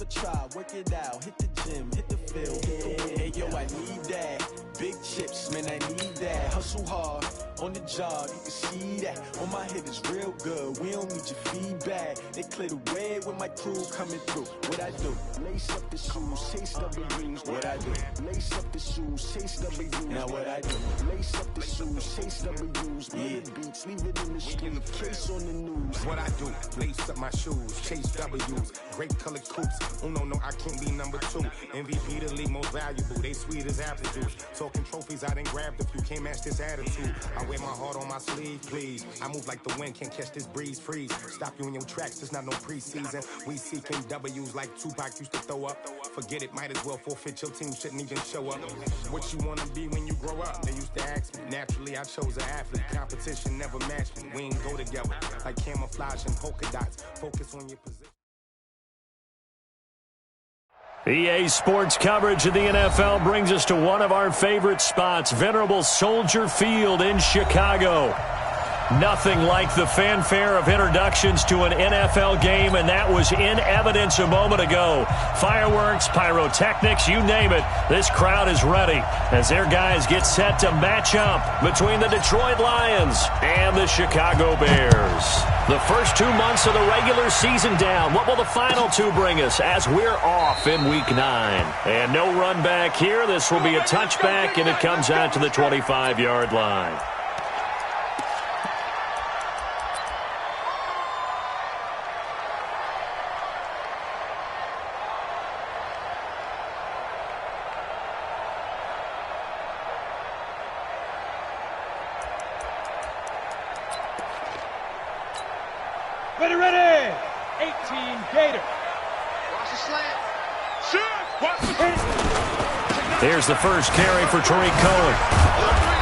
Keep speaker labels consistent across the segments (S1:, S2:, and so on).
S1: never try, work it out, hit the gym, hit the field. Hey yo, I need that. Big chips, man, I need that. Hustle hard, on the job, you can see that. On my hit is real good, we don't need your feedback. They clear the way when my crew coming through. What I do? Lace up the shoes, chase W's. What I do? Lace up the shoes, chase W's. Now what I do? Lace up the shoes, chase W's. Yeah, beats, leave it in the street, case on the news.
S2: What I do? Lace up my shoes, chase W's. Great colored coops. Oh no, I can't be number 2. MVP the league most valuable. They sweet as apple juice. Talking trophies I done grabbed if you can't match this attitude. I wear my heart on my sleeve, please. I move like the wind, can't catch this breeze, freeze. Stop you in your tracks, there's not no preseason. We seeking W's like Tupac used to throw up. Forget it, might as well forfeit, your team shouldn't even show up. What you wanna be when you grow up? They used to ask me. Naturally, I chose an athlete. Competition never matched me. We ain't go together. Like camouflage and polka dots. Focus on your position.
S3: EA Sports coverage of the NFL brings us to one of our favorite spots, venerable Soldier Field in Chicago. Nothing like the fanfare of introductions to an NFL game, and that was in evidence a moment ago. Fireworks, pyrotechnics, you name it. This crowd is ready as their guys get set to match up between the Detroit Lions and the Chicago Bears. The first 2 months of the regular season down. What will the final 2 bring us as we're off in Week 9? And no run back here. This will be a touchback, and it comes out to the 25-yard line.
S4: Ready, 18 Gator. Watch the slant. Shoot. Watch the hit.
S3: Here's the first carry for Tariq Cohen.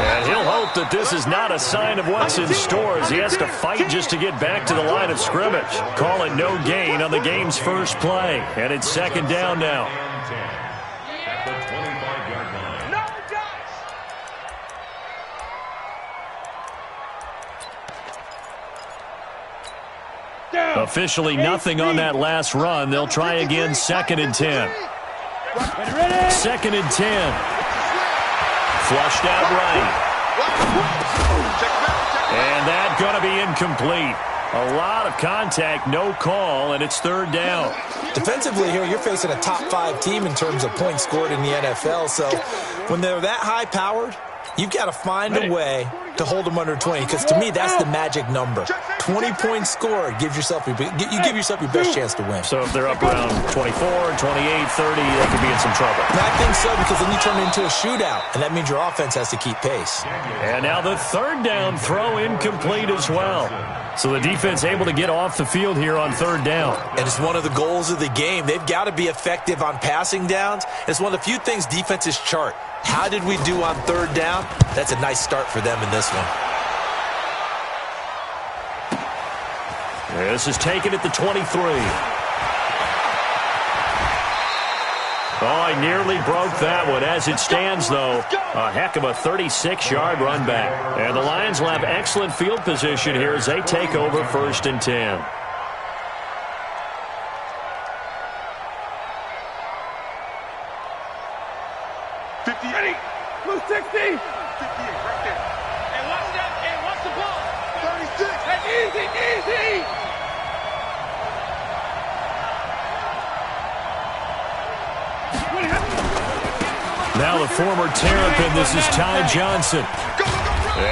S3: And he'll hope that this is not a sign of what's in store as he has to fight just to get back to the line of scrimmage. Call it no gain on the game's first play. And it's second down now. Officially nothing on that last run. They'll try again, second and 10. Second and 10. Flushed out right. And that's going to be incomplete. A lot of contact, no call, and it's third down.
S5: Defensively here, you're facing a top 5 team in terms of points scored in the NFL. So when they're that high-powered, you've got to find a way to hold them under 20, because to me, that's the magic number. 20 points scored gives yourself you give yourself your best chance to win.
S3: So if they're up around 24, 28, 30, they could be in some trouble.
S5: And I think so, because then you turn it into a shootout, and that means your offense has to keep pace.
S3: And now the third down throw incomplete as well. So the defense able to get off the field here on third down.
S5: And it's one of the goals of the game. They've got to be effective on passing downs. It's one of the few things defenses chart. How did we do on third down? That's a nice start for them in this one.
S3: This is taken at the 23. Oh, I nearly broke that one. As it stands, though, a heck of a 36-yard run back. And the Lions will have excellent field position here as they take over first and 10.
S4: Ready, blue 60. 58, right there. And watch that, and watch the ball. 36. That's easy.
S3: Now the former Terrapin, this is Ty Johnson.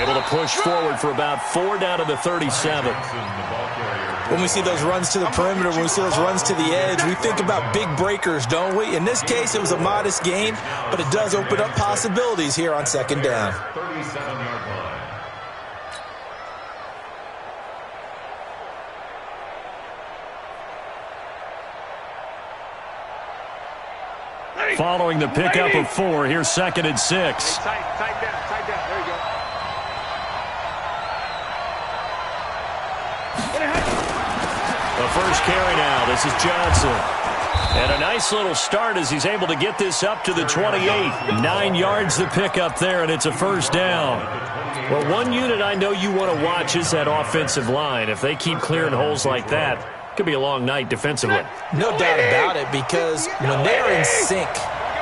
S3: Able to push forward for about 4 down to the 37.
S5: When we see those runs to the perimeter, when we see those runs to the edge, we think about big breakers, don't we? In this case, it was a modest gain, but it does open up possibilities here on second down.
S6: 37-yard line.
S3: Following the pickup of 4, here's second and 6.
S4: Tight down. There you go.
S3: The first carry now. This is Johnson. And a nice little start as he's able to get this up to the 28. 9 yards to pick up there, and it's a first down. Well, one unit I know you want to watch is that offensive line. If they keep clearing holes like that, Could be a long night defensively.
S5: No doubt about it, because when they're in sync,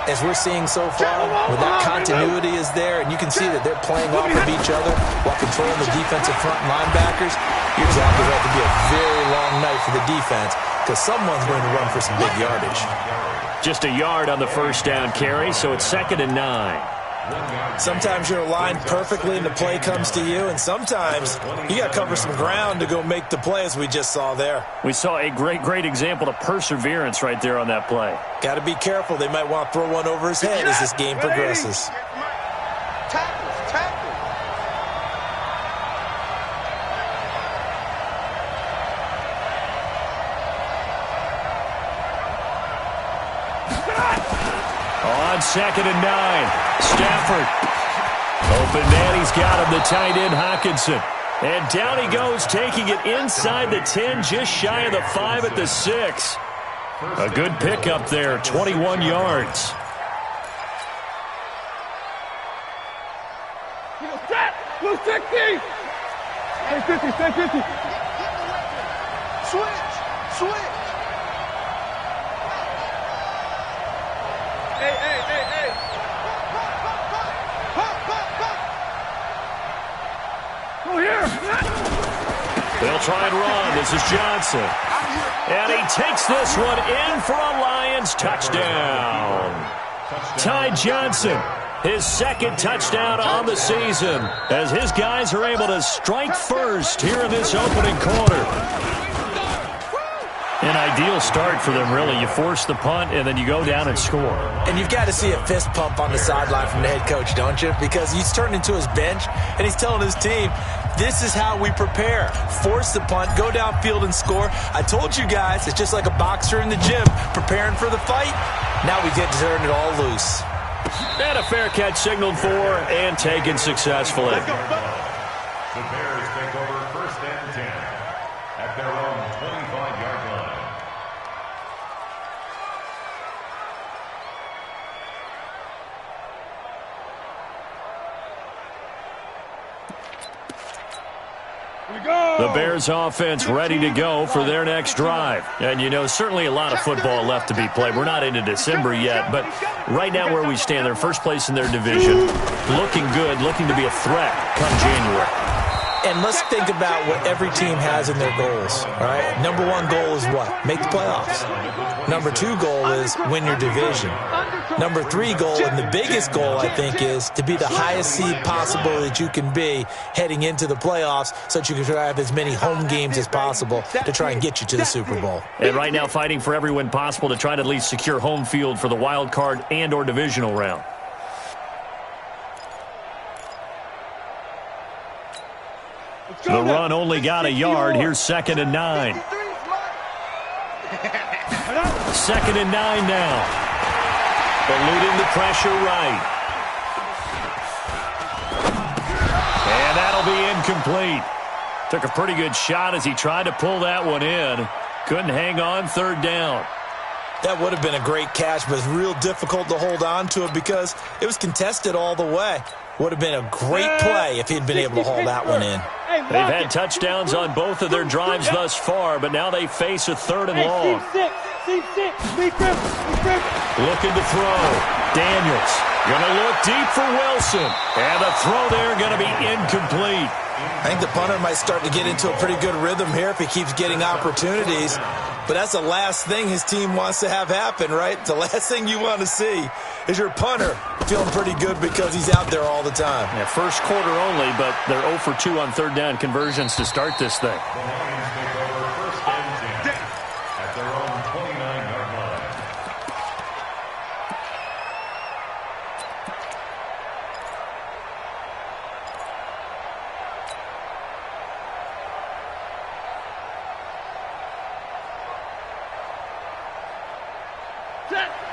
S5: as we're seeing so far, when that continuity is there, and you can see that they're playing off of each other while controlling the defensive front linebackers, you're exactly right. To be a very long night for the defense, because someone's going to run for some big yardage.
S3: Just a yard on the first down carry, so it's 2nd and 9.
S5: Sometimes you're aligned perfectly and the play comes to you, and sometimes you got to cover some ground to go make the play, as we just saw there.
S3: We saw a great example of perseverance right there on that play.
S5: Got to be careful. They might want to throw one over his head as this game progresses.
S3: On 2nd and 9, Stafford. Open man, he's got him, the tight end, Hockenson. And down he goes, taking it inside the 10, just shy of the 5 at the 6. A good pickup there, 21 yards.
S4: Blue 60! Stay 50, stay 50. Switch! Hey. Go here.
S3: They'll try and run. This is Johnson. And he takes this one in for a Lions touchdown. Ty Johnson, his 2nd touchdown on the season, as his guys are able to strike first here in this opening quarter. An ideal start for them, really. You force the punt, and then you go down and score.
S5: And you've got to see a fist pump on the sideline from the head coach, don't you? Because he's turned into his bench, and he's telling his team, this is how we prepare. Force the punt, go downfield and score. I told you guys, it's just like a boxer in the gym, preparing for the fight. Now we get to turn it all loose.
S3: And a fair catch signaled for and taken successfully.
S6: The Bears take over 1st and 10 at their own 25-yard line.
S3: The Bears offense ready to go for their next drive. And, you know, certainly a lot of football left to be played. We're not into December yet, but right now where we stand, they're first place in their division, looking good, looking to be a threat come January.
S5: And let's think about what every team has in their goals, all right? Number 1 goal is what? Make the playoffs. Number 2 goal is win your division. Number 3 goal, and the biggest goal, I think, is to be the highest seed possible that you can be heading into the playoffs, so that you can try to have as many home games as possible to try and get you to the Super Bowl.
S3: And right now fighting for every win possible to try to at least secure home field for the wild card and or divisional round. The run only got a yard. Here's 2nd and 9. 2nd and 9 now. Eluding the pressure right. And that'll be incomplete. Took a pretty good shot as he tried to pull that one in. Couldn't hang on, 3rd down.
S5: That would have been a great catch, but it's real difficult to hold on to it because it was contested all the way. Would have been a great play if he'd been able to haul that one in.
S3: They've had touchdowns on both of their drives thus far, but now they face a 3rd and long. Looking to throw. Daniels going to look deep for Wilson. And the throw there going to be incomplete.
S5: I think the punter might start to get into a pretty good rhythm here if he keeps getting opportunities. But that's the last thing his team wants to have happen, right? The last thing you want to see is your punter feeling pretty good because he's out there all the time.
S3: Yeah, first quarter only, but they're 0 for 2 on 3rd down conversions to start this thing.
S6: The Lions take over 1st and 10 at their own 29-yard line.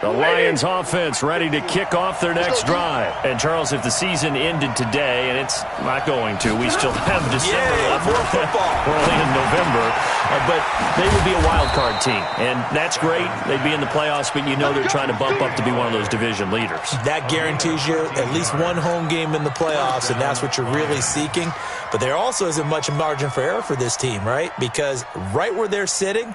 S3: The Lions offense ready to kick off their next drive. And, Charles, if the season ended today, and it's not going to, we still have December left.
S5: More football.
S3: We're only in November. But they would be a wild card team. And that's great. They'd be in the playoffs, but you know they're trying to bump up to be one of those division leaders.
S5: That guarantees you at least one home game in the playoffs, and that's what you're really seeking. But there also isn't much margin for error for this team, right? Because right where they're sitting,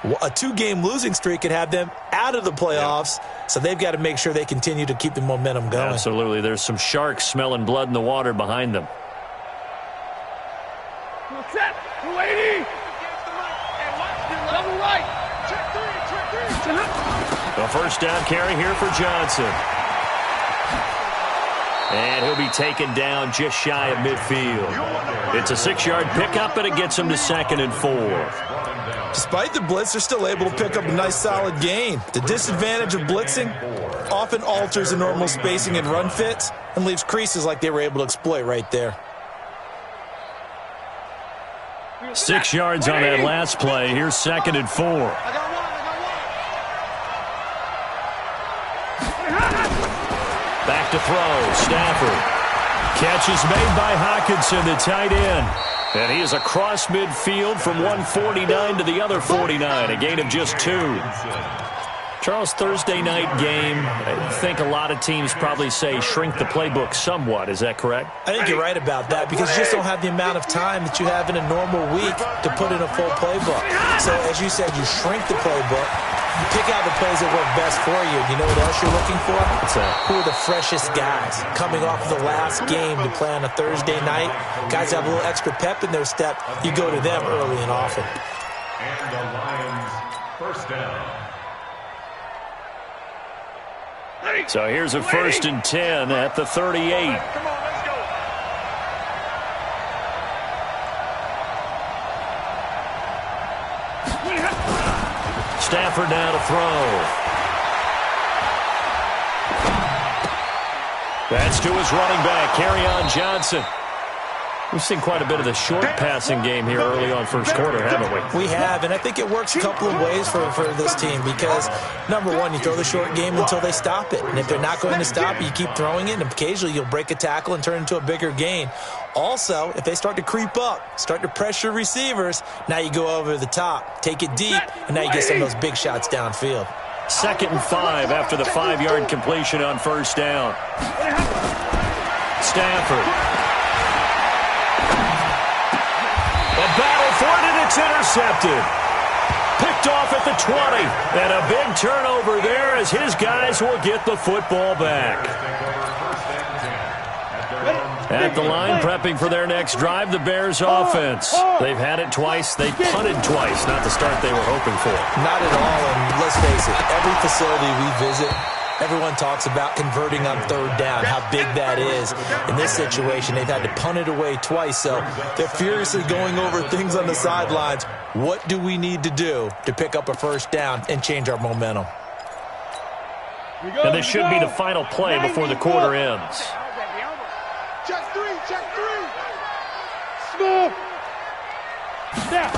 S5: A 2-game losing streak could have them out of the playoffs, so they've got to make sure they continue to keep the momentum going.
S3: Absolutely. There's some sharks smelling blood in the water behind them.
S4: Set. 280. Double right. Check three.
S3: The first down carry here for Johnson. And he'll be taken down just shy of midfield. It's a 6-yard pickup, and it gets him to 2nd and 4.
S5: Despite the blitz, they're still able to pick up a nice solid gain. The disadvantage of blitzing often alters the normal spacing and run fits and leaves creases like they were able to exploit right there.
S3: 6 yards on that last play. Here's 2nd and 4. Back to throw. Stafford. Catch is made by Hockenson, the tight end. And he is across midfield from 149 to the other 49, a gain of just 2. Charles, Thursday night game, I think a lot of teams probably say shrink the playbook somewhat. Is that correct?
S5: I think you're right about that because you just don't have the amount of time that you have in a normal week to put in a full playbook. So, as you said, you shrink the playbook. You pick out the plays that work best for you. You know what else you're looking for? Who are the freshest guys coming off the last game to play on a Thursday night? Guys have a little extra pep in their step. You go to them early and often.
S6: And the Lions first down.
S3: So here's a 1st and 10 at the 38.
S4: Come on, let's go.
S3: Stafford now to throw. That's to his running back, Kerryon Johnson. We've seen quite a bit of the short passing game here early on first quarter, haven't we?
S5: We have, and I think it works a couple of ways for this team because, number one, you throw the short game until they stop it. And if they're not going to stop it, you keep throwing it, and occasionally you'll break a tackle and turn into a bigger gain. Also, if they start to creep up, start to pressure receivers, now you go over the top, take it deep, and now you get some of those big shots downfield.
S3: 2nd and 5 after the 5-yard completion on first down. Stafford. A battle for it, and it's intercepted. Picked off at the 20. And a big turnover there as his guys will get the football back. At the line, prepping for their next drive, the Bears offense. They've had it twice. They punted twice. Not the start they were hoping for.
S5: Not at all, and let's face it, every facility we visit, everyone talks about converting on 3rd down, how big that is. In this situation, they've had to punt it away twice, so they're furiously going over things on the sidelines. What do we need to do to pick up a 1st down and change our momentum?
S3: And this should be the final play before the quarter ends.
S4: Check three. Smooth. Snap.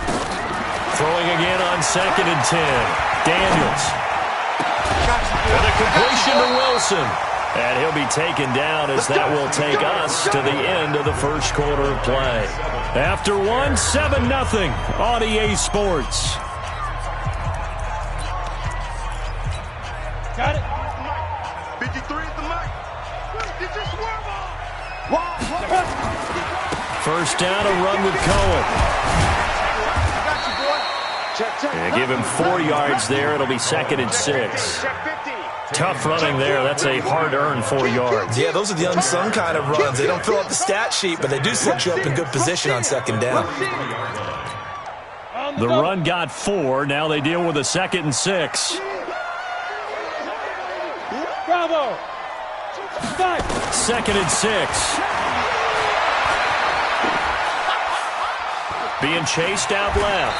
S3: Throwing again on 2nd and 10. Daniels. And a completion to Wilson. And he'll be taken down as that will take us to the end of the first quarter of play. After 7-0 on EA Sports.
S4: Got it. 53 at the mic. Get your swerve on.
S3: First down, a run with Cohen. And give him 4 yards there. It'll be 2nd and 6. Tough running there. That's a hard-earned 4 yards.
S5: Yeah, those are the unsung kind of runs. They don't fill up the stat sheet, but they do set you up in good position on 2nd down.
S3: The run got 4. Now they deal with a 2nd and 6.
S4: Bravo.
S3: 2nd and 6. Being chased out left.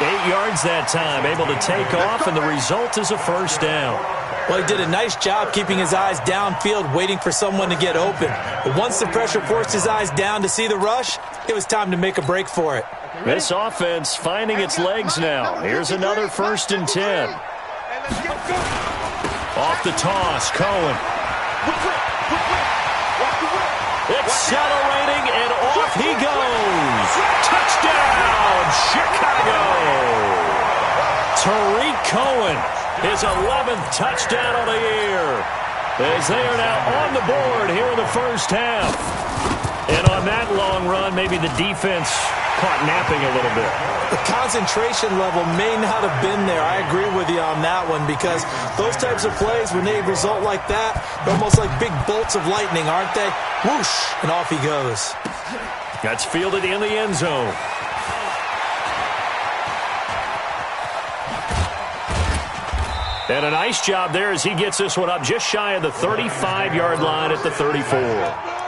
S3: 8 yards that time, able to take off, and the result is a 1st down.
S5: Well, he did a nice job keeping his eyes downfield, waiting for someone to get open. But once the pressure forced his eyes down to see the rush, it was time to make a break for it.
S3: This offense finding its legs now. Here's another 1st and 10. Off the toss, Cohen. Accelerating, and off he goes. Touchdown, Chicago. Tariq Cohen, his 11th touchdown of the year. As they are now on the board here in the first half. And on that long run, maybe the defense caught napping a little bit.
S5: The concentration level may not have been there. I agree with you on that one, because those types of plays, when they result like that, they're almost like big bolts of lightning, aren't they? Whoosh, and off he goes.
S3: That's fielded in the end zone. And a nice job there as he gets this one up just shy of the 35-yard line at the 34.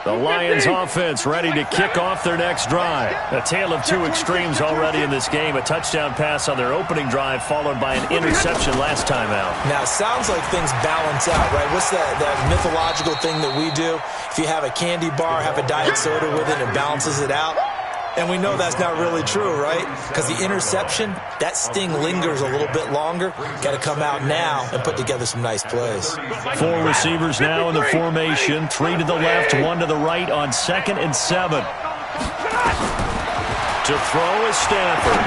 S3: The Lions offense ready to kick off their next drive. A tale of two extremes already in this game. A touchdown pass on their opening drive followed by an interception last time out.
S5: Now, it sounds like things balance out, right? What's that mythological thing that we do? If you have a candy bar, have a diet soda with it, and it balances it out. And we know that's not really true, right? Because the interception, that sting lingers a little bit longer. Got to come out now and put together some nice plays.
S3: Four receivers now in the formation. 3 to the left, 1 to the right on 2nd and 7. To throw is Stafford.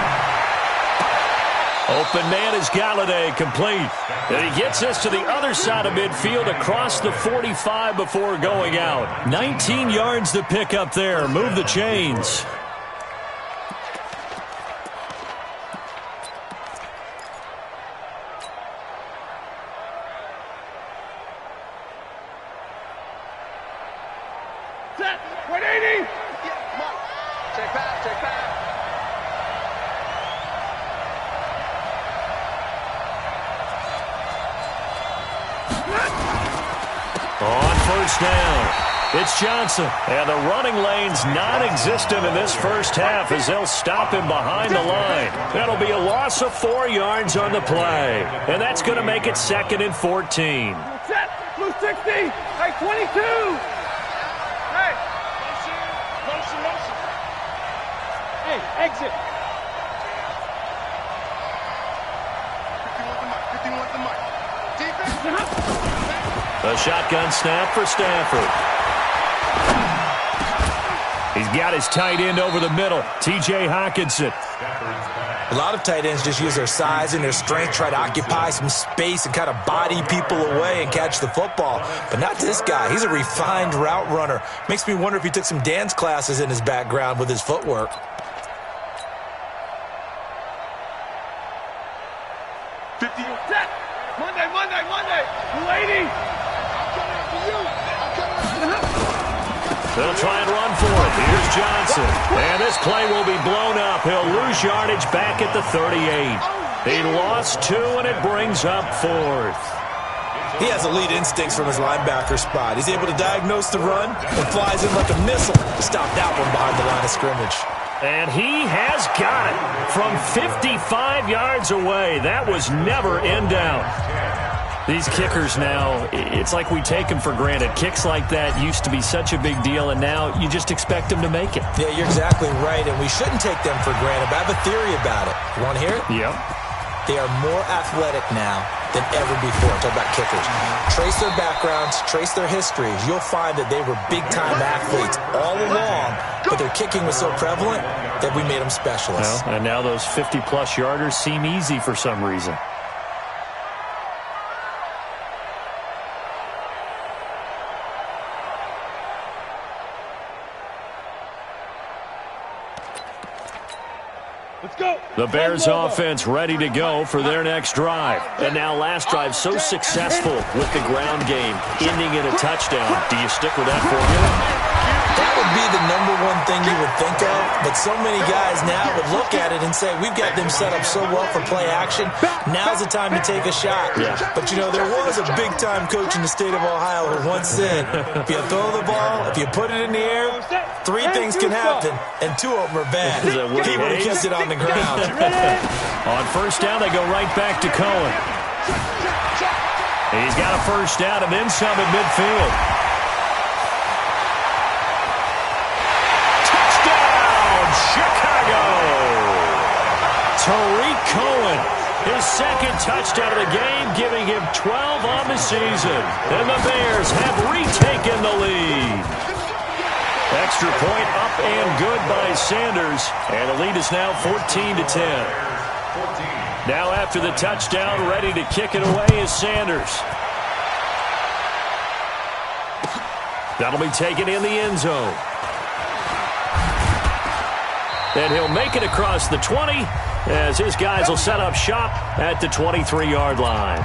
S3: Open man is Galladay, complete. And he gets this to the other side of midfield across the 45 before going out. 19 yards to pick up there. Move the chains.
S4: Set. 180. Check back.
S3: On first down, it's Johnson. And the running lane's non-existent in this first half as they'll stop him behind the line. That'll be a loss of 4 yards on the play. And that's going to make it 2nd and 14.
S4: Set. Blue 60. Hey, 22. Hey. Motion. Hey, exit. 51 the mic. Defense.
S3: A shotgun snap for Stafford. He's got his tight end over the middle, T.J. Hockenson.
S5: A lot of tight ends just use their size and their strength, try to occupy some space and kind of body people away and catch the football. But not this guy. He's a refined route runner. Makes me wonder if he took some dance classes in his background with his footwork.
S4: Set. Monday. 280.
S3: They'll try and run for it. Here's Johnson. And this play will be blown up. He'll lose yardage back at the 38. He lost 2, and it brings up 4th.
S5: He has elite instincts from his linebacker spot. He's able to diagnose the run and flies in like a missile. Stop that one behind the line of scrimmage.
S3: And he has got it from 55 yards away. That was never in doubt. These kickers now, it's like we take them for granted. Kicks like that used to be such a big deal, and now you just expect them to make it.
S5: Yeah, you're exactly right, and we shouldn't take them for granted, but I have a theory about it. You want to hear it?
S3: Yep.
S5: They are more athletic now than ever before. Talk about kickers. Trace their backgrounds, trace their histories. You'll find that they were big-time athletes all along, but their kicking was so prevalent that we made them specialists.
S3: Well, and now those 50-plus yarders seem easy for some reason.
S4: Let's go.
S3: The Bears offense ready to go for their next drive. And now last drive so successful with the ground game, ending in a touchdown. Do you stick with that formula?
S5: That would be the #1 thing you would think of, but so many guys now would look at it and say, we've got them set up so well for play action, now's the time to take a shot.
S3: Yeah.
S5: But, you know, there was a big-time coach in the state of Ohio who once said, if you throw the ball, if you put it in the air, 3 things can happen, and 2 of them are bad.
S3: Is that Woody
S5: He would have
S3: Hayes?
S5: kept it on the ground.
S3: On first down, they go right back to Cohen. He's got a first down and then some at midfield. Tariq Cohen His second touchdown of the game, giving him 12 on the season. And the Bears have retaken the lead. Extra point up and good by Sanders. And the lead is now 14-10. Now after the touchdown, ready to kick it away is Sanders. That'll be taken in the end zone. And he'll make it across the 20 as his guys will set up shop at the 23-yard line.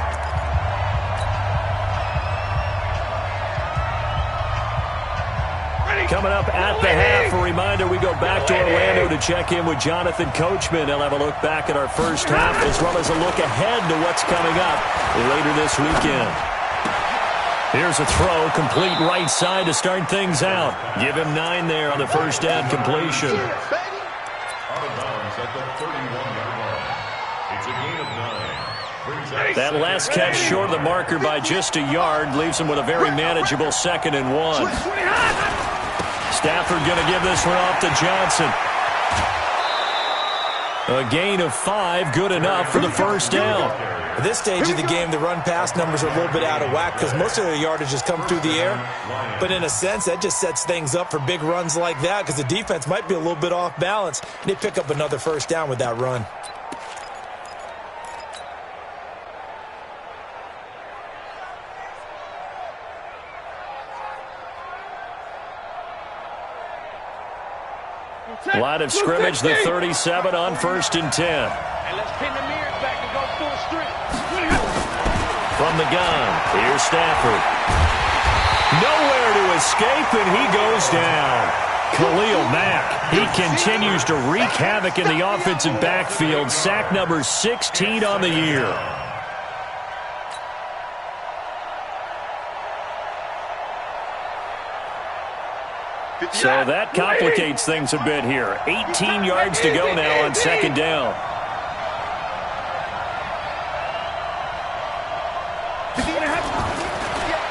S3: Coming up at the half, a reminder, we go back to Orlando to check in with Jonathan Coachman. He'll have a look back at our first half as well as a look ahead to what's coming up later this weekend. Here's a throw, complete right side to start things out. Give him 9 there on the first down completion. That last catch short of the marker by just a yard leaves him with a very manageable 2nd and 1. Stafford going to give this one off to Johnson. A gain of 5, good enough for the first down.
S5: At this stage of the game, the run-pass numbers are a little bit out of whack because most of the yardage has come through the air. But in a sense, that just sets things up for big runs like that because the defense might be a little bit off balance. And they pick up another first down with that run.
S3: Line of scrimmage, the 37 on 1st and 10.
S4: And let's pin the mirrors back and go full strength.
S3: From the gun, here's Stafford. Nowhere to escape, and he goes down. Khalil Mack, he continues to wreak havoc in the offensive backfield. Sack number 16 on the year. So that complicates things a bit here. 18 yards to go now on 2nd down.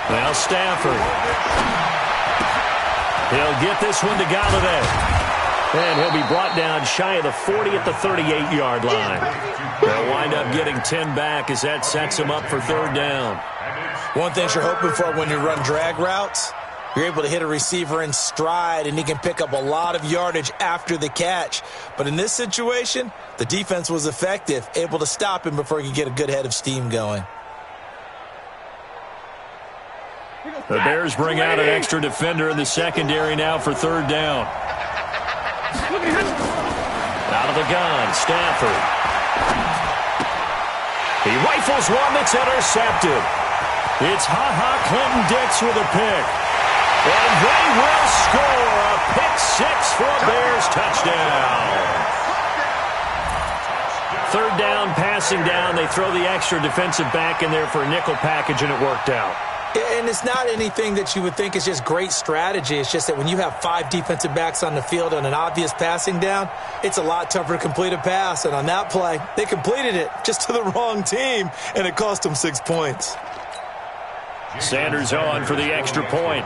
S3: Now Stafford. He'll get this one to Galladay. And he'll be brought down shy of the 40 at the 38-yard line. They'll wind up getting 10 back as that sets him up for 3rd down.
S5: One thing you're hoping for when you run drag routes, you're able to hit a receiver in stride, and he can pick up a lot of yardage after the catch. But in this situation, the defense was effective, able to stop him before he could get a good head of steam going.
S3: The Bears bring out an extra defender in the secondary now for 3rd down. Out of the gun, Stafford. He rifles one that's intercepted. It's Clinton-Dix with a pick. And they will score a pick 6 for a Bears touchdown. 3rd down, passing down. They throw the extra defensive back in there for a nickel package, and it worked out.
S5: And it's not anything that you would think is just great strategy. It's just that when you have 5 defensive backs on the field on an obvious passing down, it's a lot tougher to complete a pass. And on that play, they completed it just to the wrong team, and it cost them 6 points.
S3: Sanders on for the extra point.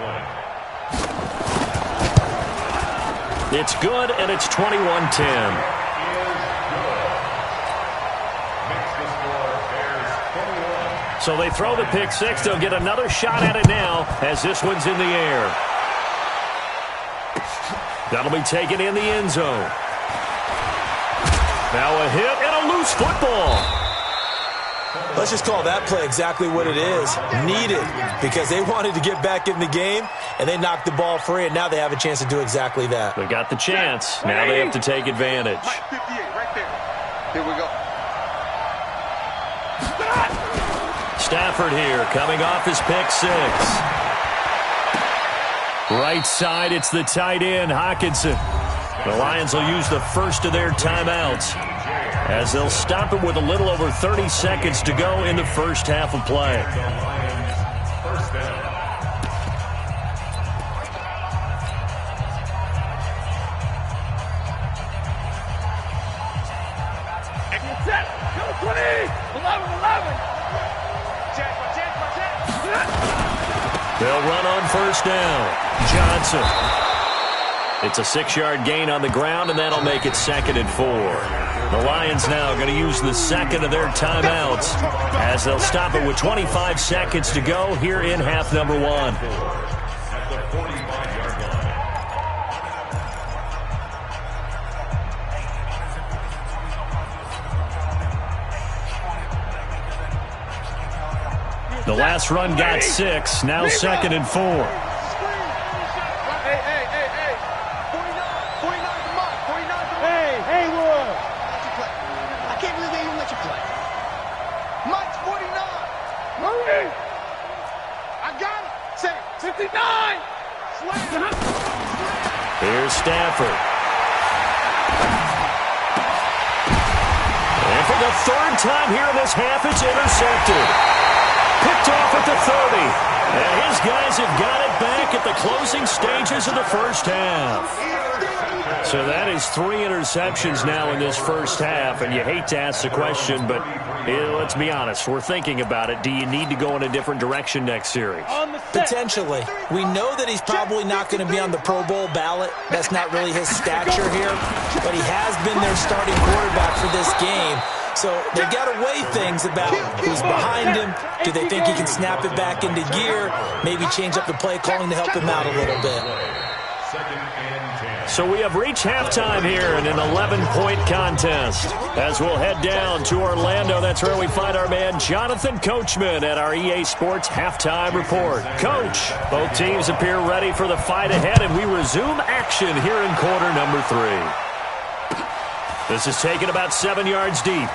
S3: It's good, and it's 21-10. So they throw the pick 6. They'll get another shot at it now as this one's in the air. That'll be taken in the end zone. Now a hit and a loose football.
S5: Let's just call that play exactly what it is. Needed, because they wanted to get back in the game, and they knocked the ball free, and now they have a chance to do exactly that.
S3: They got the chance. Now they have to take advantage.
S4: 58 right there. Here we go.
S3: Stafford here, coming off his pick 6. Right side, it's the tight end, Hockenson. The Lions will use the first of their timeouts as they'll stop it with a little over 30 seconds to go in the first half of play.
S4: Set. Go 20. 11.
S3: They'll run on first down. Johnson. It's a 6-yard gain on the ground, and that'll make it 2nd and 4. The Lions now going to use the second of their timeouts as they'll stop it with 25 seconds to go here in half number 1.
S6: At the 45-yard line.
S3: The last run got 6, now 2nd and 4. Here's Stafford. And for the 3rd time here in this half, it's intercepted. Picked off at the 30. And his guys have got it back at the closing stages of the first half. So that is 3 interceptions now in this first half. And you hate to ask the question, but let's be honest. We're thinking about it. Do you need to go in a different direction next series?
S5: Potentially. We know that he's probably not going to be on the Pro Bowl ballot. That's not really his stature here. But he has been their starting quarterback for this game. So they've got to weigh things about who's behind him. Do they think he can snap it back into gear? Maybe change up the play calling to help him out a little bit.
S3: So we have reached halftime here in an 11-point contest. As we'll head down to Orlando, that's where we find our man Jonathan Coachman at our EA Sports Halftime Report. Coach, both teams appear ready for the fight ahead, and we resume action here in quarter number 3. This is taken about 7 yards deep.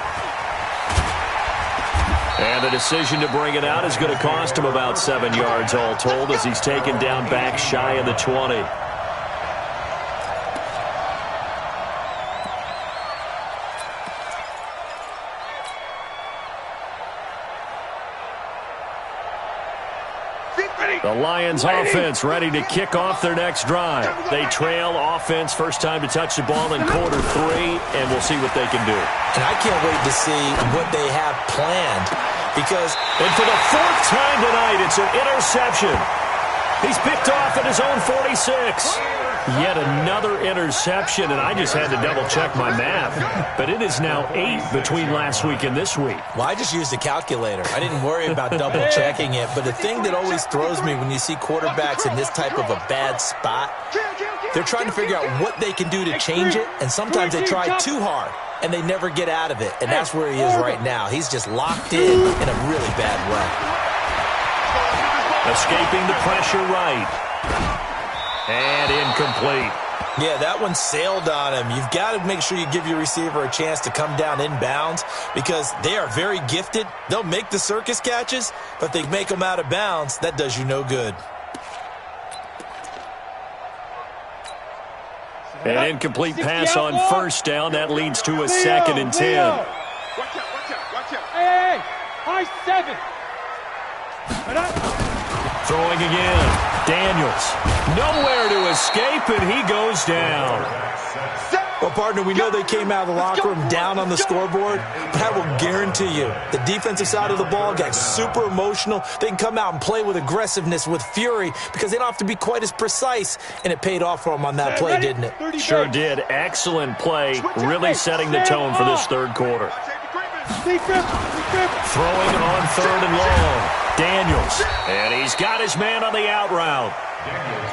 S3: And the decision to bring it out is going to cost him about 7 yards all told as he's taken down back shy of the 20. The Lions offense ready to kick off their next drive. They trail offense first time to touch the ball in quarter 3, and we'll see what they can do.
S5: And I can't wait to see what they have planned because...
S3: And for the 4th time tonight, it's an interception. He's picked off at his own 46. Yet another interception, and I just had to double-check my math. But it is now 8 between last week and this week.
S5: Well, I just used a calculator. I didn't worry about double-checking it. But the thing that always throws me when you see quarterbacks in this type of a bad spot, they're trying to figure out what they can do to change it, and sometimes they try too hard, and they never get out of it. And that's where he is right now. He's just locked in a really bad way.
S3: Escaping the pressure right. And incomplete.
S5: Yeah, that one sailed on him. You've got to make sure you give your receiver a chance to come down inbounds because they are very gifted. They'll make the circus catches, but they make them out of bounds. That does you no good.
S3: An incomplete pass on first down. That leads to a 2nd and 10.
S4: Watch out, watch out, watch out. Hey, high 7.
S3: Throwing again. Daniels. Nowhere to escape, and he goes down.
S5: Well, partner, we know they came out of the locker room down on the scoreboard, but I will guarantee you the defensive side of the ball got super emotional. They can come out and play with aggressiveness, with fury, because they don't have to be quite as precise, and it paid off for them on that play, didn't it?
S3: Sure did. Excellent play, really setting the tone for this 3rd quarter. Throwing on 3rd and long. Daniels, and he's got his man on the out route.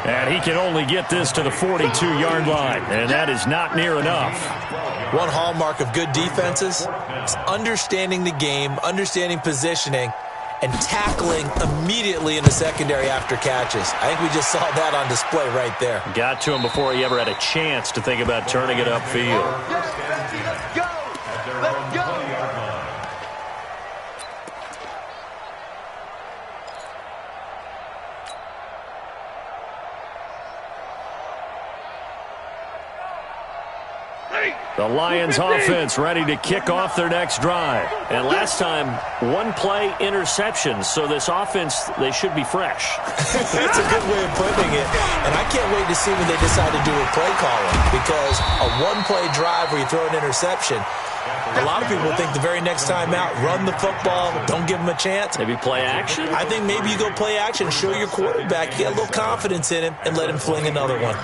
S3: And he can only get this to the 42-yard line, and that is not near enough.
S5: One hallmark of good defenses is understanding the game, understanding positioning, and tackling immediately in the secondary after catches. I think we just saw that on display right there.
S3: Got to him before he ever had a chance to think about turning it upfield.
S4: Let's go.
S3: The Lions offense ready to kick off their next drive. And last time, 1-play interception. So this offense, they should be fresh.
S5: That's a good way of putting it. And I can't wait to see when they decide to do a play calling. Because a 1-play drive where you throw an interception, a lot of people think the very next time out, run the football, don't give them a chance.
S3: Maybe play action?
S5: I think maybe you go play action, show your quarterback, you get a little confidence in him, and let him fling another one.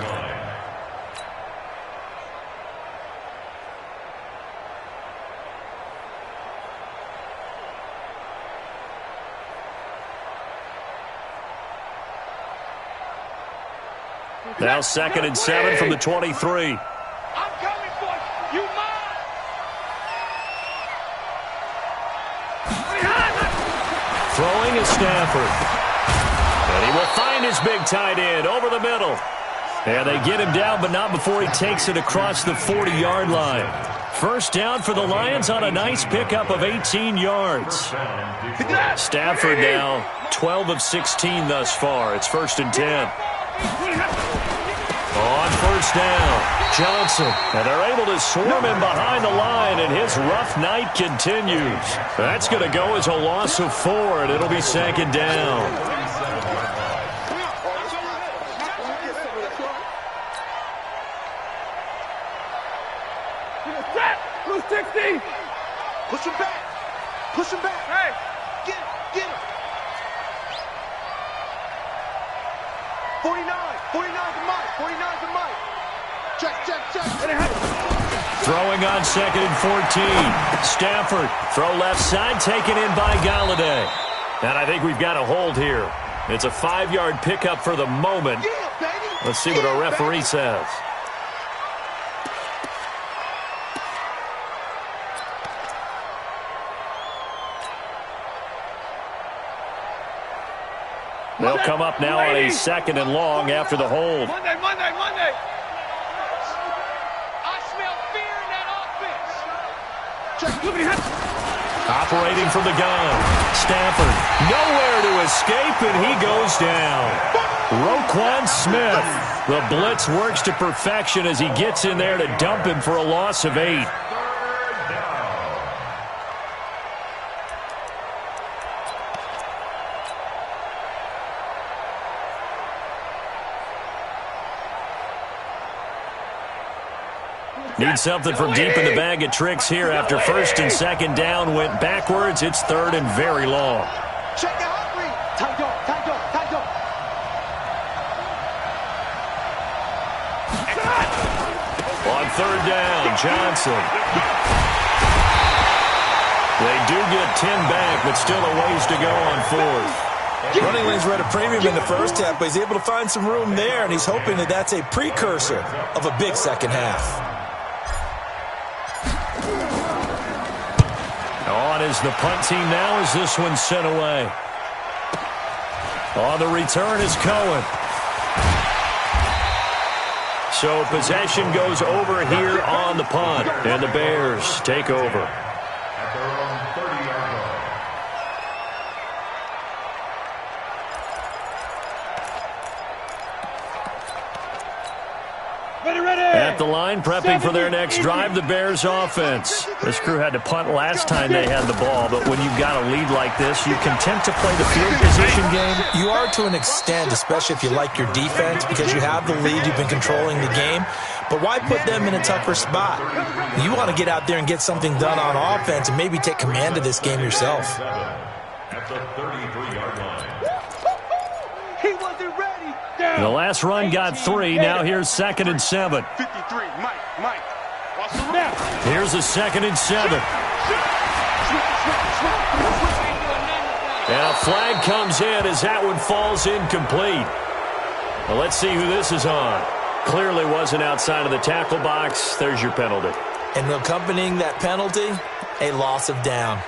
S3: Now 2nd and 7 from the 23.
S4: I'm coming for you. You mine.
S3: Throwing is Stafford. And he will find his big tight end over the middle. And they get him down, but not before he takes it across the 40-yard line. First down for the Lions on a nice pickup of 18 yards. Stafford now 12 of 16 thus far. It's 1st and 10. On first down, Johnson. And they're able to swarm him behind the line, and his rough night continues. That's going to go as a loss of 4, and it'll be 2nd down.
S4: Blue 60.
S7: Push him back. Push him back.
S4: Hey.
S7: Get him. 49 to Mike. 49 to Mike. Check.
S3: Throwing on 2nd and 14. Stafford, throw left side, taken in by Galladay. And I think we've got a hold here. It's a 5-yard pickup for the moment.
S7: Yeah, baby.
S3: Let's see what our referee says. They'll come up now on a 2nd and long after the hold.
S4: Monday. I smell fear in that offense.
S3: Operating from the gun. Stafford, nowhere to escape, and he goes down. Roquan Smith. The blitz works to perfection as he gets in there to dump him for a loss of 8. Need something from deep in the bag of tricks here after 1st and 2nd down went backwards. It's 3rd and very long.
S7: Check the hot read. Tight dog.
S3: On 3rd down, Johnson. They do get 10 back, but still a ways to go on 4th.
S5: Running lanes were at a premium in the first half, but he's able to find some room there, and he's hoping that that's a precursor of a big second half.
S3: On is the punt team now as this one's sent away. On the return is Cohen. So possession goes over here on the punt, and the Bears take over.
S6: At their own 30-yard line.
S3: At the line, prepping for their next drive, the Bears offense. This crew had to punt last time they had the ball, but when you've got a lead like this, you're content to play the field position game.
S5: You are to an extent, especially if you like your defense, because you have the lead, you've been controlling the game. But why put them in a tougher spot? You want to get out there and get something done on offense and maybe take command of this game yourself.
S6: At the 33-yard line.
S7: He wasn't ready.
S3: The last run got 3. Now here's 2nd and 7.
S4: 53. Mike.
S3: Here's a 2nd and 7. And a flag comes in as that one falls incomplete. Well, let's see who this is on. Clearly wasn't outside of the tackle box. There's your penalty.
S5: And accompanying that penalty, a loss of down.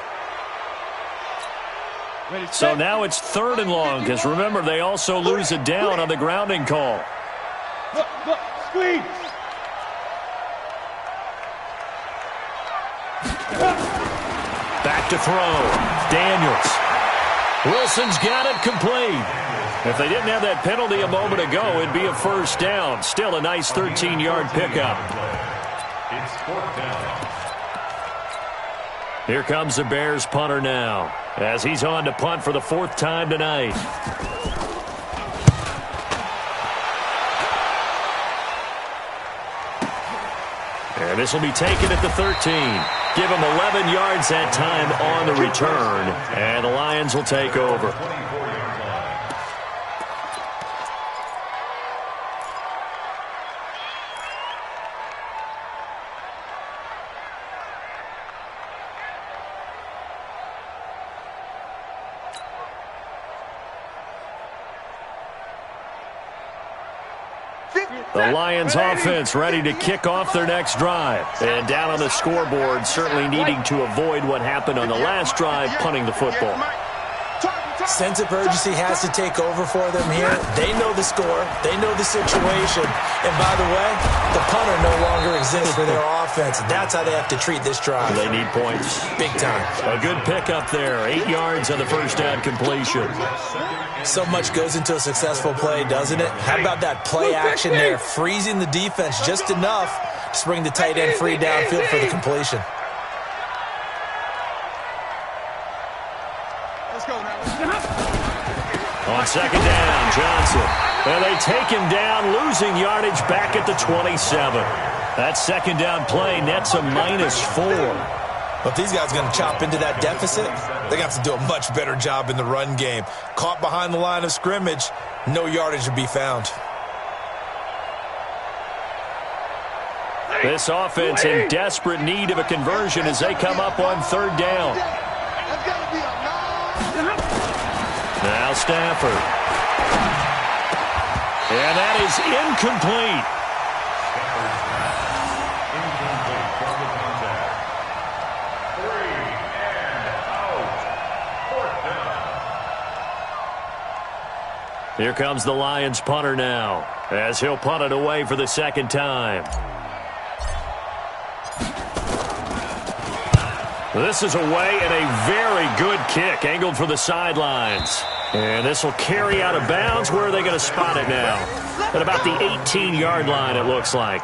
S3: So now it's 3rd and long, because remember, they also lose a down on the grounding call.
S4: Look, squeeze.
S3: Back to throw. Daniels. Wilson's got it complete. If they didn't have that penalty a moment ago, it'd be a 1st down. Still a nice 13-yard pickup.
S6: It's 4th down.
S3: Here comes the Bears punter now, as he's on to punt for the 4th time tonight. And this will be taken at the 13. Give him 11 yards that time on the return, and the Lions will take over.
S6: 24-yard line.
S3: The Lions offense ready to kick off their next drive. And down on the scoreboard, certainly needing to avoid what happened on the last drive, punting the football.
S5: Sense of urgency has to take over for them here. They know the score. They know the situation. And by the way, the punter no longer exists for their offense. That's how they have to treat this drive.
S3: They need points.
S5: Big time.
S3: A good pickup there. 8 yards on the first down completion.
S5: So much goes into a successful play, doesn't it? How about that play action there? Freezing the defense just enough to bring the tight end free downfield for the completion.
S3: On second down, Johnson. And they take him down, losing yardage back at the 27. That second down play nets a -4.
S5: But if these guys are going to chop into that deficit, they got to do a much better job in the run game. Caught behind the line of scrimmage, no yardage to be found.
S3: This offense in desperate need of a conversion as they come up on third down. Now Stafford. And that is incomplete.
S6: Incomplete from the contact. 3 and out. 4th down.
S3: Here comes the Lions punter now, as he'll punt it away for the second time. This is away and a very good kick, angled for the sidelines. And this will carry out of bounds. Where are they going to spot it now? At about the 18-yard line, it looks like.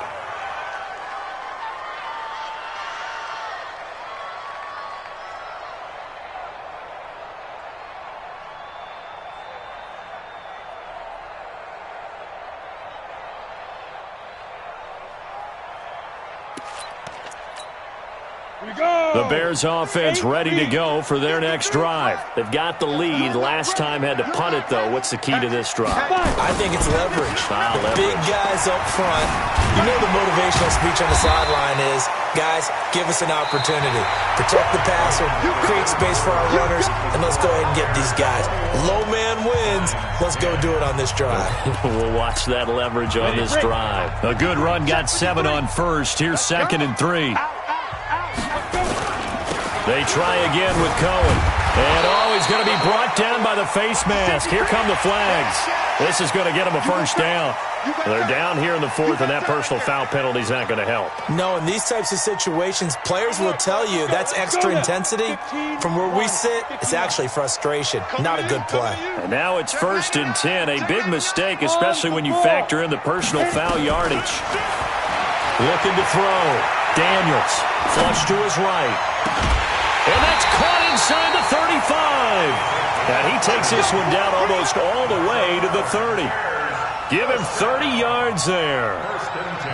S3: The Bears offense ready to go for their next drive. They've got the lead. Last time had to punt it, though. What's the key to this drive?
S5: I think it's leverage.
S3: Leverage.
S5: Big guys up front. You know the motivational speech on the sideline is, guys, give us an opportunity. Protect the passer, create space for our runners, and let's go ahead and get these guys. Low man wins. Let's go do it on this drive.
S3: We'll watch that leverage on this drive. A good run, got 7 on first. Here's 2nd and 3. They try again with Cohen. And, he's going to be brought down by the face mask. Here come the flags. This is going to get him a first down. They're down here in the 4th, and that personal foul penalty is not going to help.
S5: No, in these types of situations, players will tell you that's extra intensity. From where we sit, it's actually frustration, not a good play.
S3: And now it's 1st and 10, a big mistake, especially when you factor in the personal foul yardage. Looking to throw. Daniels, flush to his right. And that's caught inside the 35. And he takes this one down almost all the way to the 30. Give him 30 yards there.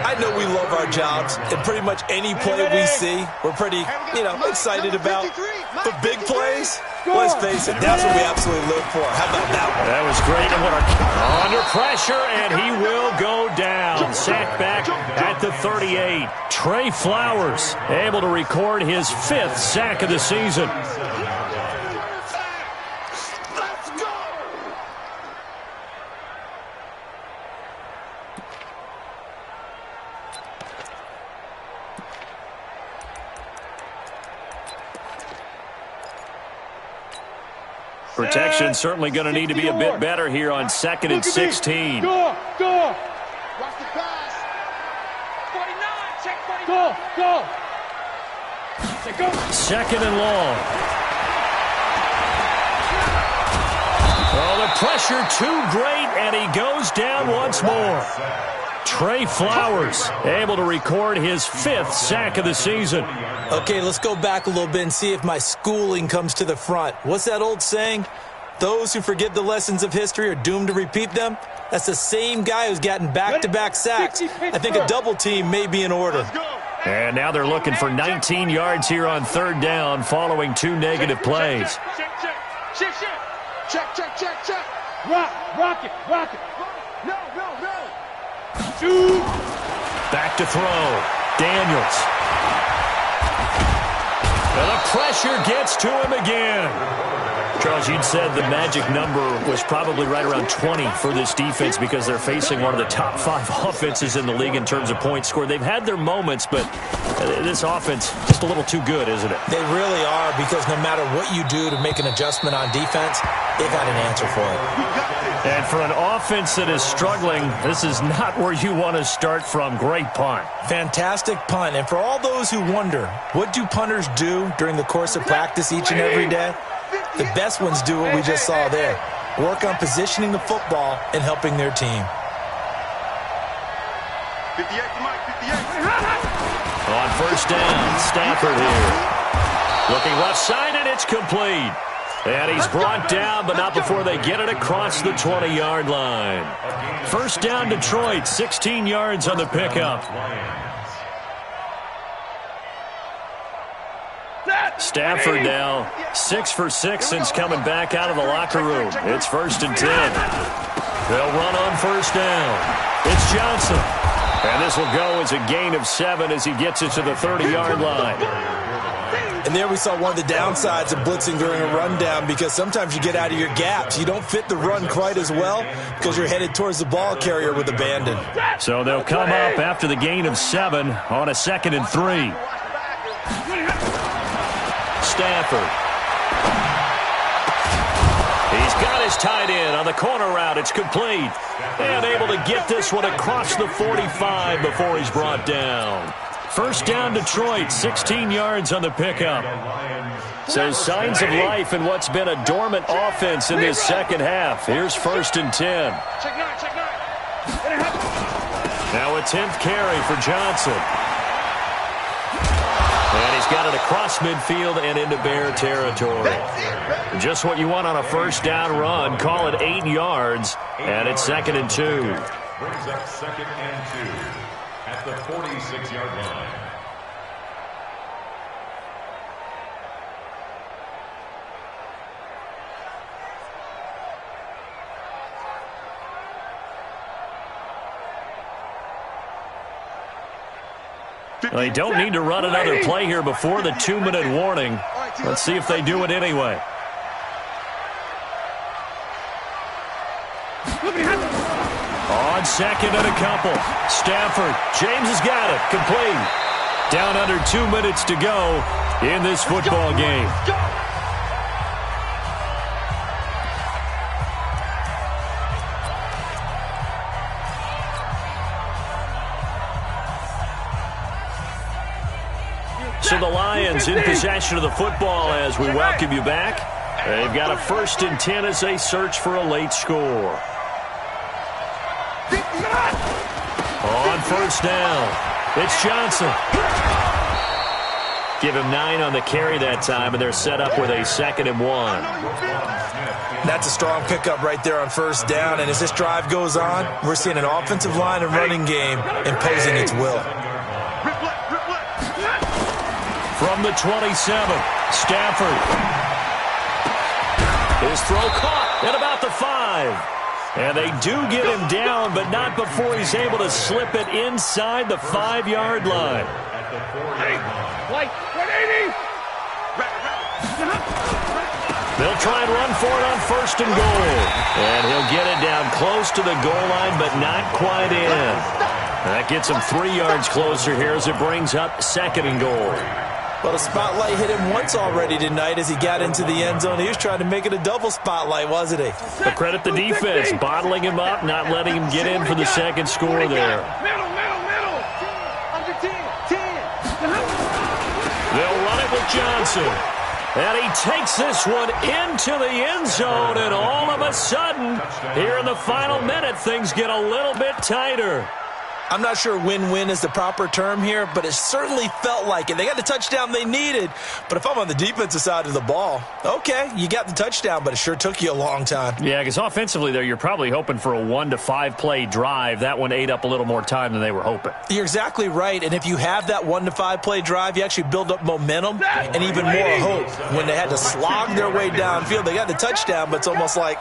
S5: I know we love our jobs, and pretty much any play we see, we're pretty, excited about. But big plays, let's face it, that's what we absolutely live for. How about that one?
S3: That was great. And under pressure, and he will go down. Sacked back at the 38. Trey Flowers able to record his 5th sack of the season. Protection certainly going to need to be a bit better here on 2nd and 16.
S4: Go! Watch the pass. 49, check 49. Go!
S3: 2nd and long. Oh, the pressure too great, and he goes down once more. Trey Flowers able to record his 5th sack of the season.
S5: Okay, let's go back a little bit and see if my schooling comes to the front. What's that old saying? Those who forget the lessons of history are doomed to repeat them. That's the same guy who's gotten back-to-back sacks. I think a double team may be in order.
S3: And now they're looking for 19 yards here on 3rd down following 2 negative plays.
S4: Check. Rock it. No. Shoot.
S3: Back to throw. Daniels. And the pressure gets to him again. Charles, you'd said the magic number was probably right around 20 for this defense because they're facing one of the top 5 offenses in the league in terms of points scored. They've had their moments, but this offense just a little too good, isn't it?
S5: They really are, because no matter what you do to make an adjustment on defense, they've got an answer for it.
S3: And for an offense that is struggling, this is not where you want to start from. Great punt.
S5: Fantastic punt. And for all those who wonder, what do punters do during the course of practice each and every day? The best ones do what we just saw there. Work on positioning the football and helping their team.
S4: 58 to Mike, 58.
S3: On first down, Stafford here. Looking left side, and it's complete. And he's brought down, but not before they get it across the 20-yard line. First down, Detroit, 16 yards on the pickup. Stafford now 6 for 6 since coming back out of the locker room. It's 1st and 10. They'll run on first down. It's Johnson. And this will go as a gain of 7 as he gets it to the 30-yard line.
S5: And there we saw one of the downsides of blitzing during a rundown, because sometimes you get out of your gaps. You don't fit the run quite as well because you're headed towards the ball carrier with abandon. So
S3: they'll come up after the gain of 7 on a 2nd and 3. Stafford. He's got his tight end on the corner route. It's complete. And able to get this one across the 45 before he's brought down. First down, Detroit, 16 yards on the pickup. So signs of life in what's been a dormant offense in this second half. Here's 1st and 10. Now a 10th carry for Johnson. And he's got it across midfield and into Bear territory. Just what you want on a first down run. Call it 8 yards, and it's 2nd and 2.
S6: Brings up 2nd and 2 at the 46-yard line.
S3: They don't need to run another play here before the 2-minute warning. Let's see if they do it anyway. On 2nd and a couple. Stafford. James has got it. Complete. Down under 2 minutes to go in this football game. So the Lions in possession of the football as we welcome you back. They've got a 1st and 10 as they search for a late score. On first down, it's Johnson. Give him 9 on the carry that time, and they're set up with a 2nd and 1.
S5: That's a strong pickup right there on first down, and as this drive goes on, we're seeing an offensive line and running game imposing its will.
S3: From the 27, Stafford. His throw caught at about the 5. And they do get him down, but not before he's able to slip it inside the 5-yard line.
S6: At the 4-yard line.
S4: Like 180.
S3: They'll try and run for it on 1st and goal. And he'll get it down close to the goal line, but not quite in. That gets him 3 yards closer here as it brings up 2nd and goal.
S5: Well, the spotlight hit him once already tonight as he got into the end zone. He was trying to make it a double spotlight, wasn't he?
S3: But credit the defense, bottling him up, not letting him get in for the 2nd score there.
S4: Middle. Under 10.
S3: They'll run it with Johnson. And he takes this one into the end zone, and all of a sudden, here in the final minute, things get a little bit tighter.
S5: I'm not sure win-win is the proper term here, but it certainly felt like it. They got the touchdown they needed, but if I'm on the defensive side of the ball, okay, you got the touchdown, but it sure took you a long time.
S3: Yeah, because offensively there, you're probably hoping for a 1 to 5 play drive. That one ate up a little more time than they were hoping.
S5: You're exactly right, and if you have that 1 to 5 play drive, you actually build up momentum and even more hope. When they had to slog their way downfield, they got the touchdown, but it's almost like,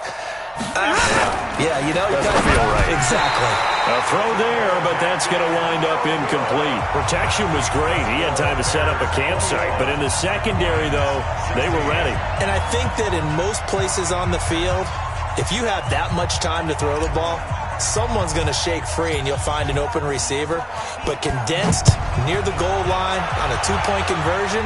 S5: yeah, you know, you
S3: doesn't feel right.
S5: Exactly.
S3: A throw there, but that's going to wind up incomplete. Protection was great. He had time to set up a campsite. But in the secondary, though, they were ready.
S5: And I think that in most places on the field, if you have that much time to throw the ball, someone's going to shake free and you'll find an open receiver. But condensed near the goal line on a two-point conversion,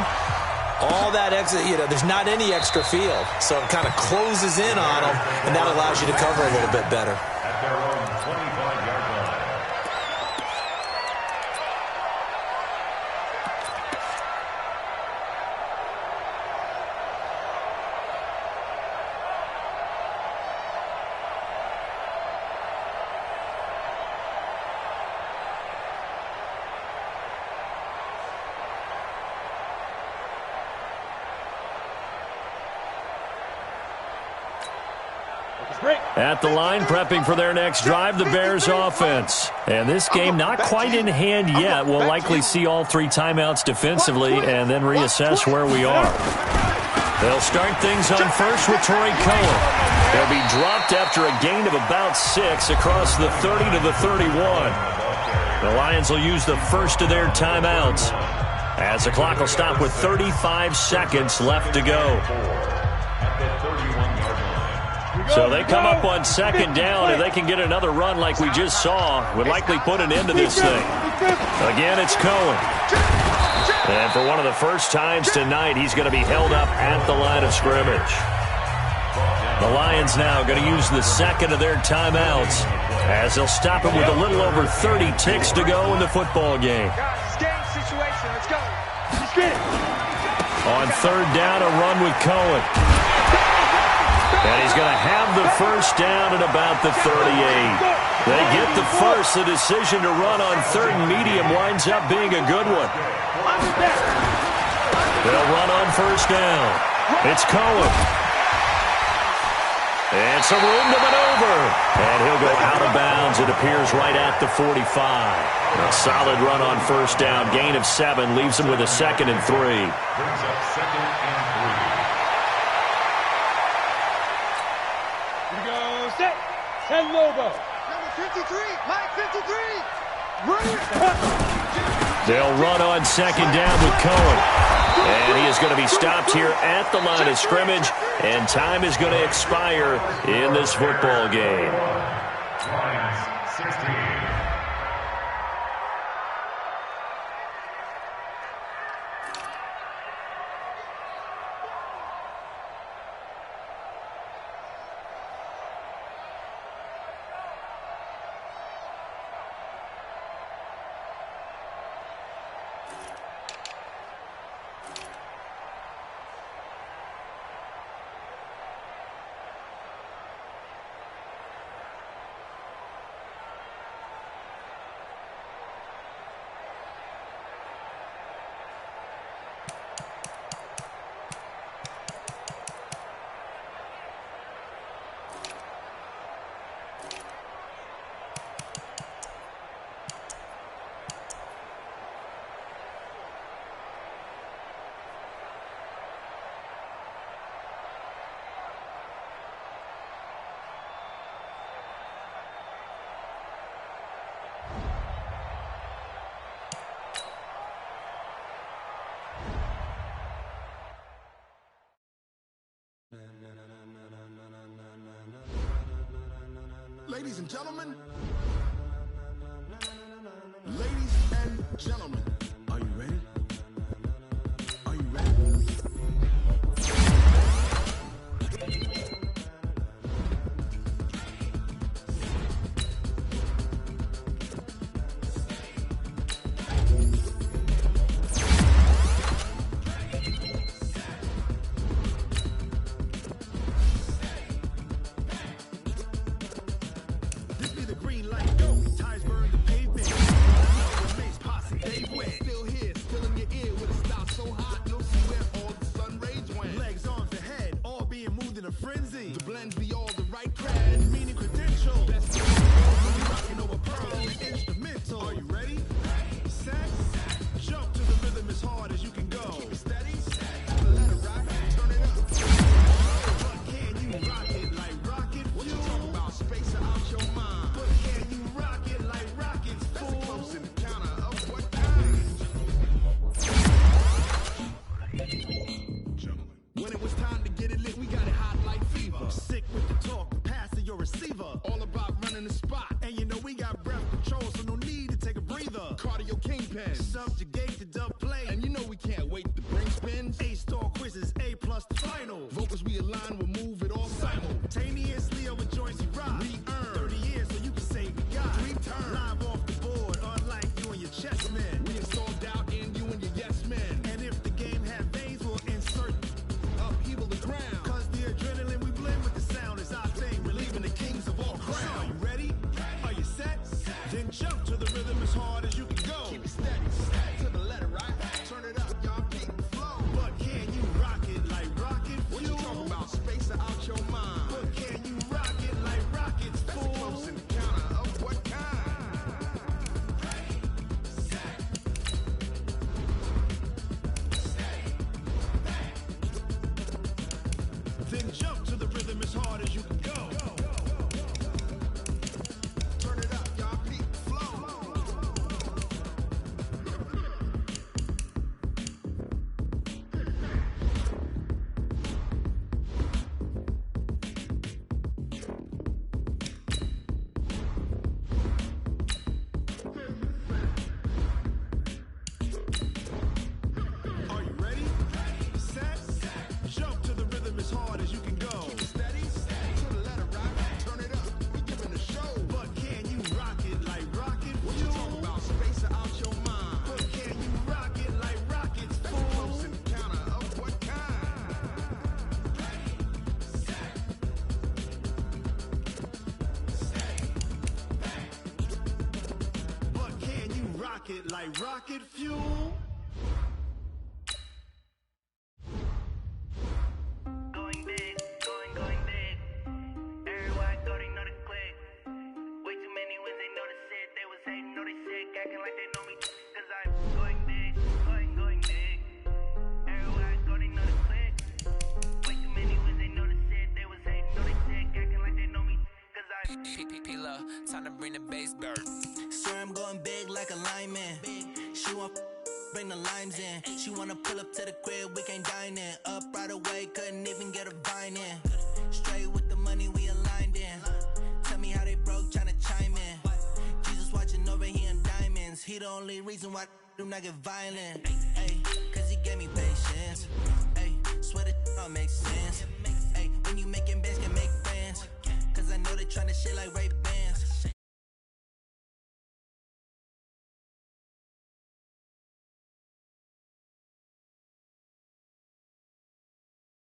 S5: all that extra, there's not any extra field. So it kind of closes in on them, and that allows you to cover a little bit better.
S6: At their own 25-yard line.
S3: At the line, prepping for their next drive, the Bears offense. And this game not quite in hand yet. We'll likely see all three timeouts defensively and then reassess where we are. They'll start things on first with Torrey Cohen. They'll be dropped after a gain of about 6 across the 30 to the 31. The Lions will use the first of their timeouts as the clock will stop with 35 seconds left to go. So they come up on second down. If they can get another run like we just saw, would likely put an end to this thing. Again, it's Cohen. And for one of the first times tonight, he's going to be held up at the line of scrimmage. The Lions now going to use the second of their timeouts as they'll stop it with a little over 30 ticks to go in the football game.
S7: Game situation. Let's go.
S3: On third down, a run with Cohen. And he's going to have the first down at about the 38. They get the first. The decision to run on third and medium winds up being a good one. They'll run on first down. It's Cohen. And some room to maneuver. And he'll go out of bounds. It appears right at the 45. A solid run on first down. Gain of 7 leaves him with a 2nd and 3.
S6: Brings up 2nd and 3.
S4: Ten Lobo.
S7: Number 53, Mike 53.
S3: They'll run on second down with Cohen. And he is going to be stopped here at the line of scrimmage. And time is going to expire in this football game.
S6: Lions 16.
S2: Ladies and gentlemen, ladies and gentlemen, are you ready? Are you ready?
S8: Spacer out your mind. But can you rock it like pen. Subjugate the dub play. And you know we can't wait to bring spins. A-star quizzes, A+ the final. Vocals we align, we'll move it all simultaneously over joints you rock. We earn 30 years so you can say we got 3 turns. Live off the board, unlike you and your chess men. We install doubt in you and your yes men. And if the game had veins, we'll insert upheaval the ground. Cause the adrenaline we blend with the sound is our thing, relieving the kings of all crowns. So are you ready? Are you set? Then jump to the rhythm as hard as you can go. Keep it steady, to the letter, right? Turn it up, y'all keep the flow. But can you rock it like rocket fuel? What you talking about? Space out your mind. But can you rock it like rockets, fool? That's a close encounter of what kind? Ready, set, then jump to the rhythm as hard as you can go. Turn it up, y'all keep the flow. Are you ready? Set, jump to the rhythm as hard as you can go. Keep it steady, to the letter, right? Turn it up, we giving a show. But can you rock it like rocket fuel? What you talking about? Space out your mind. But can you rock it like rockets, fool? That's a close encounter of what kind? Ready, set, but can you rock it like rocket fuel?
S9: Going big, going big. Everywhere I go, they know the click. Way too many wins, they know the shit. They was hating, know they sick, acting like they know me. Cause I'm going big, going big. Everywhere I go, they know the click. Way too many wins, they know the shit. They was hating, know they sick, acting like they know me. Cause I'm
S10: P-P-P-Love, time to bring the bass dirt.
S9: sir, I'm going big like a lineman. She want bring the limes in. She wanna pull up to the crib, we can't dine in. Up right away, couldn't even get a vine in. Straight with the money we aligned in. Tell me how they broke, tryna chime in. Jesus watching over here in diamonds. He the only reason why do not get violent. Ay, cause he gave me patience. Ay, swear that all makes sense. Ay, when you making bands, can make friends. Cause I know they tryna shit like Ray